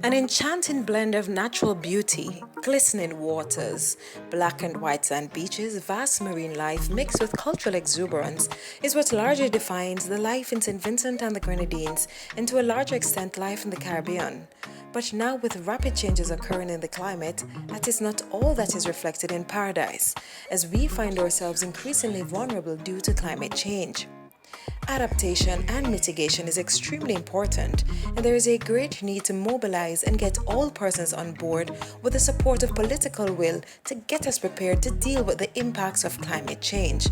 An enchanting blend of natural beauty, glistening waters, black and white sand beaches, vast marine life mixed with cultural exuberance is what largely defines the life in St. Vincent and the Grenadines, and to a larger extent life in the Caribbean. But now with rapid changes occurring in the climate, that is not all that is reflected in paradise, as we find ourselves increasingly vulnerable due to climate change. Adaptation and mitigation is extremely important, and there is a great need to mobilize and get all persons on board with the support of political will to get us prepared to deal with the impacts of climate change.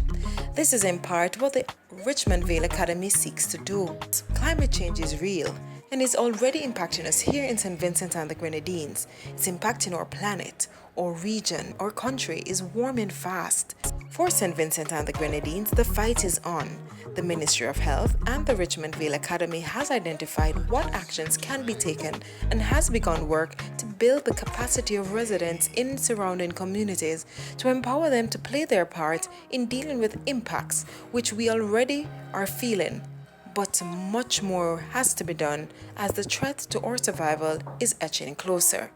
This is in part what the Richmond Vale Academy seeks to do. Climate change is real and is already impacting us here in St. Vincent and the Grenadines. It's impacting our planet, our region, our country is warming fast. For St. Vincent and the Grenadines, the fight is on. The Ministry of Health and the Richmond Vale Academy has identified what actions can be taken and has begun work to build the capacity of residents in surrounding communities to empower them to play their part in dealing with impacts which we already are feeling. But much more has to be done as the threat to our survival is etching closer.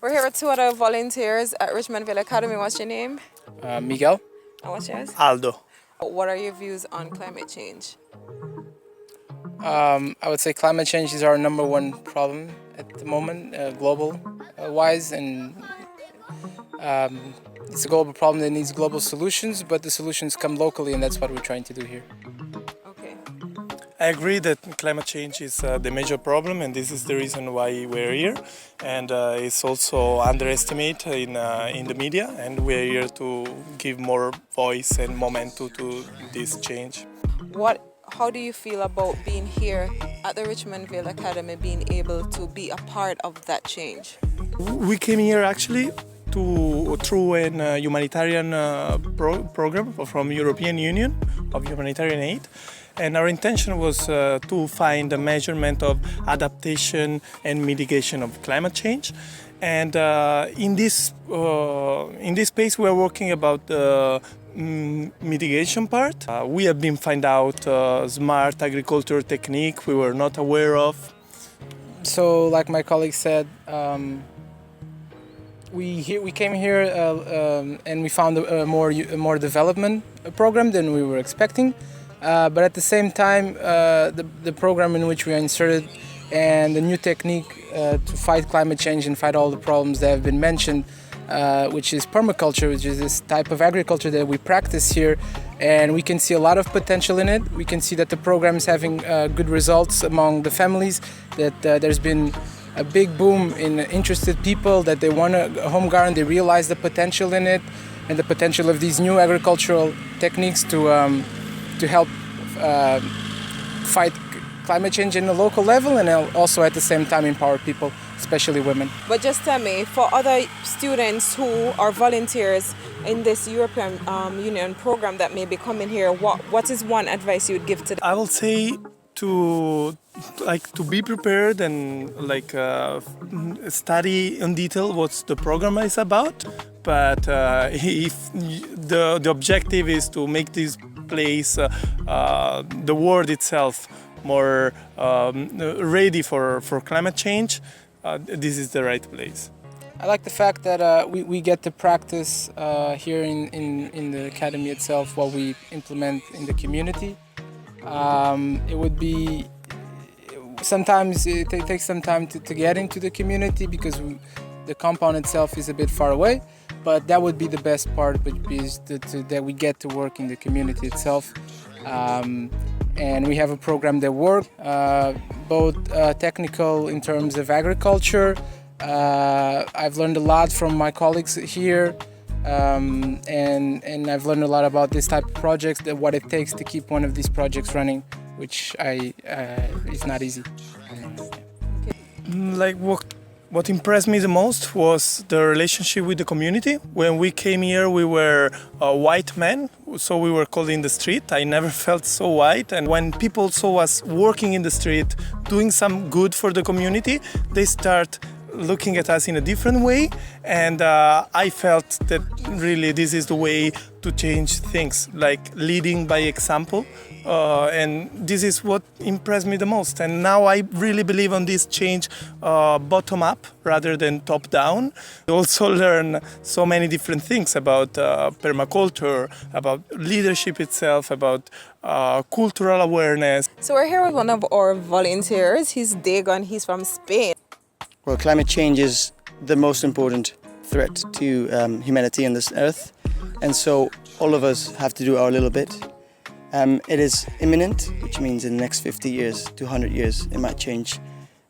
We're here with two other volunteers at Richmond Vale Academy. What's your name? Miguel. And what's yours? Aldo. What are your views on climate change? I would say climate change is our number one problem at the moment, global wise, and it's a global problem that needs global solutions, but the solutions come locally, and that's what we're trying to do here. I agree that climate change is the major problem, and this is the reason why we're here. And it's also underestimated in the media, and we're here to give more voice and momentum to this change. How do you feel about being here at the Richmond Vale Academy, being able to be a part of that change? We came here actually through a humanitarian program from European Union of humanitarian aid. And our intention was to find a measurement of adaptation and mitigation of climate change. And in this space, we are working about the mitigation part. We have been find out smart agriculture technique we were not aware of. So, like my colleague said, we came here and we found a more development program than we were expecting. But at the same time, the program in which we are inserted and the new technique to fight climate change and fight all the problems that have been mentioned, which is permaculture, which is this type of agriculture that we practice here, and we can see a lot of potential in it. We can see that the program is having good results among the families, that there's been a big boom in interested people, that they want a home garden, they realize the potential in it and the potential of these new agricultural techniques to help fight climate change in a local level, and also at the same time empower people, especially women. But just tell me, for other students who are volunteers in this European Union program that may be coming here, what is one advice you would give to them? I will say to be prepared and study in detail what the program is about. But if the objective is to make this place, the world itself, more ready for climate change, this is the right place. I like the fact that we get to practice here in the academy itself what we implement in the community. It would be sometimes it takes some time to get into the community because the compound itself is a bit far away, but that would be the best part, is that we get to work in the community itself. And we have a program that works both technical in terms of agriculture. I've learned a lot from my colleagues here, and I've learned a lot about this type of projects, that what it takes to keep one of these projects running, which is not easy. What impressed me the most was the relationship with the community. When we came here, we were white men, so we were called in the street. I never felt so white. And when people saw us working in the street, doing some good for the community, they start looking at us in a different way, and I felt that really this is the way to change things, like leading by example, and this is what impressed me the most. And now I really believe on this change bottom up rather than top down. I also learn so many different things about permaculture, about leadership itself, about cultural awareness. So we're here with one of our volunteers. He's Dagon. He's from Spain. Well, climate change is the most important threat to humanity on this earth, and so all of us have to do our little bit. It is imminent, which means in the next 50 years to 100 years it might change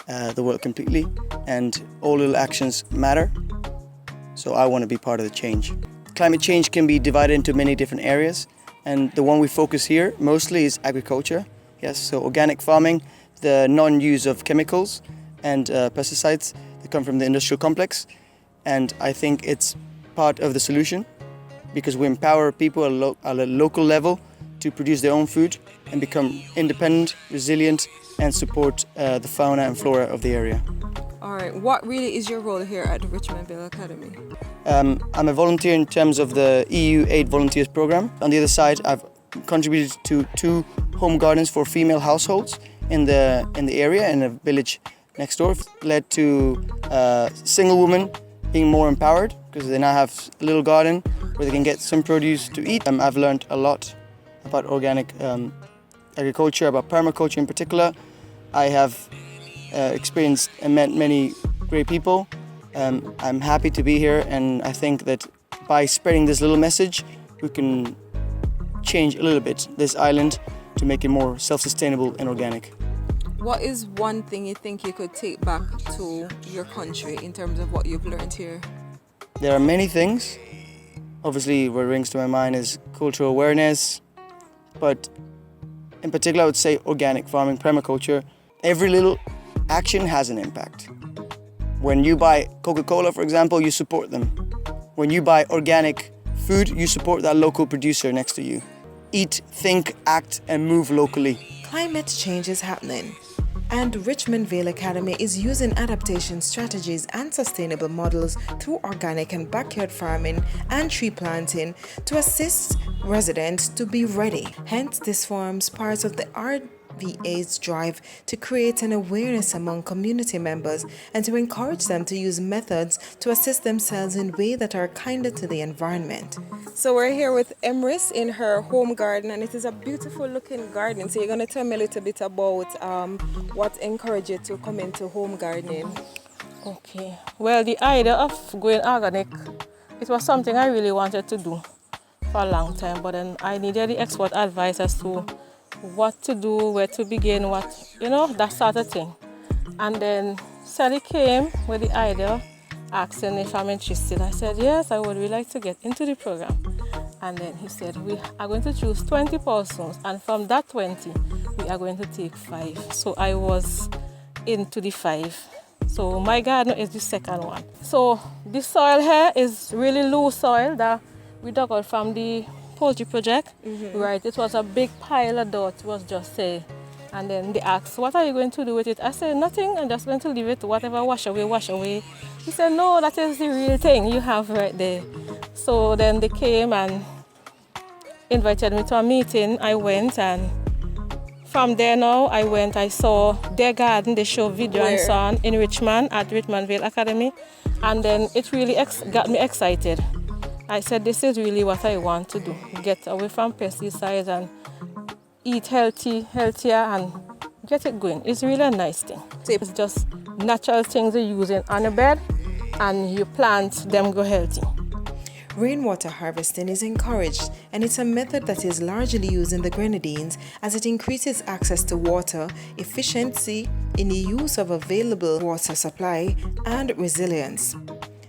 the world completely, and all little actions matter, so I want to be part of the change. Climate change can be divided into many different areas, and the one we focus here mostly is agriculture. Yes, so organic farming, the non-use of chemicals and pesticides that come from the industrial complex, and I think it's part of the solution because we empower people at a local level to produce their own food and become independent, resilient, and support the fauna and flora of the area. All right, what really is your role here at the Richmond Vale Academy? I'm a volunteer in terms of the EU Aid Volunteers Programme. On the other side, I've contributed to 2 home gardens for female households in the area, in a village next door. Led to single women being more empowered because they now have a little garden where they can get some produce to eat. I've learned a lot about organic agriculture, about permaculture in particular. I have experienced and met many great people. I'm happy to be here, and I think that by spreading this little message, we can change a little bit this island to make it more self-sustainable and organic. What is one thing you think you could take back to your country in terms of what you've learned here? There are many things. Obviously, what rings to my mind is cultural awareness, but in particular, I would say organic farming, permaculture. Every little action has an impact. When you buy Coca-Cola, for example, you support them. When you buy organic food, you support that local producer next to you. Eat, think, act, and move locally. Climate change is happening, and Richmond Vale Academy is using adaptation strategies and sustainable models through organic and backyard farming and tree planting to assist residents to be ready. Hence, this forms part of the RVA's drive to create an awareness among community members and to encourage them to use methods to assist themselves in ways that are kinder to the environment. So we're here with Emery in her home garden, and it is a beautiful looking garden. So you're going to tell me a little bit about what encouraged you to come into home gardening. Okay, well, the idea of going organic, it was something I really wanted to do for a long time, but then I needed the expert advice as to what to do, where to begin, that sort of thing. And then Sally came with the idea, asking if I'm interested. I said, yes, I would really like to get into the program. And then he said, we are going to choose 20 persons, and from that 20, we are going to take 5. So I was into the 5. So my garden is the second one. So the soil here is really loose soil that we dug out from the poultry project. Right, it was a big pile of dirt, was just say. And then they asked, what are you going to do with it? I said, nothing, I'm just going to leave it, whatever, wash away. He said, no, that is the real thing you have right there. So then they came and invited me to a meeting. I went, and from there now, I saw their garden. They show video and so on in Richmond at Richmond Vale Academy. And then it really got me excited. I said, this is really what I want to do. Get away from pesticides and eat healthier and get it going. It's really a nice thing. It's just natural things you're using on a bed, and you plant them go healthy. Rainwater harvesting is encouraged, and it's a method that is largely used in the Grenadines as it increases access to water, efficiency in the use of available water supply, and resilience.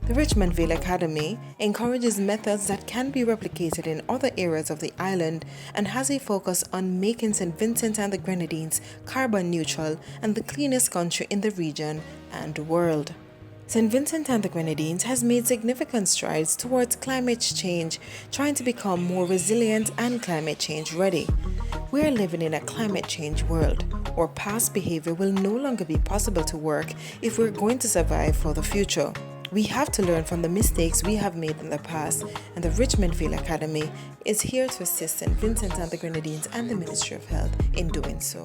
The Richmond Vale Academy encourages methods that can be replicated in other areas of the island and has a focus on making St. Vincent and the Grenadines carbon neutral and the cleanest country in the region and the world. St. Vincent and the Grenadines has made significant strides towards climate change, trying to become more resilient and climate change ready. We are living in a climate change world. or past behavior will no longer be possible to work if we're going to survive for the future. We have to learn from the mistakes we have made in the past, and the Richmond Vale Academy is here to assist St. Vincent and the Grenadines and the Ministry of Health in doing so.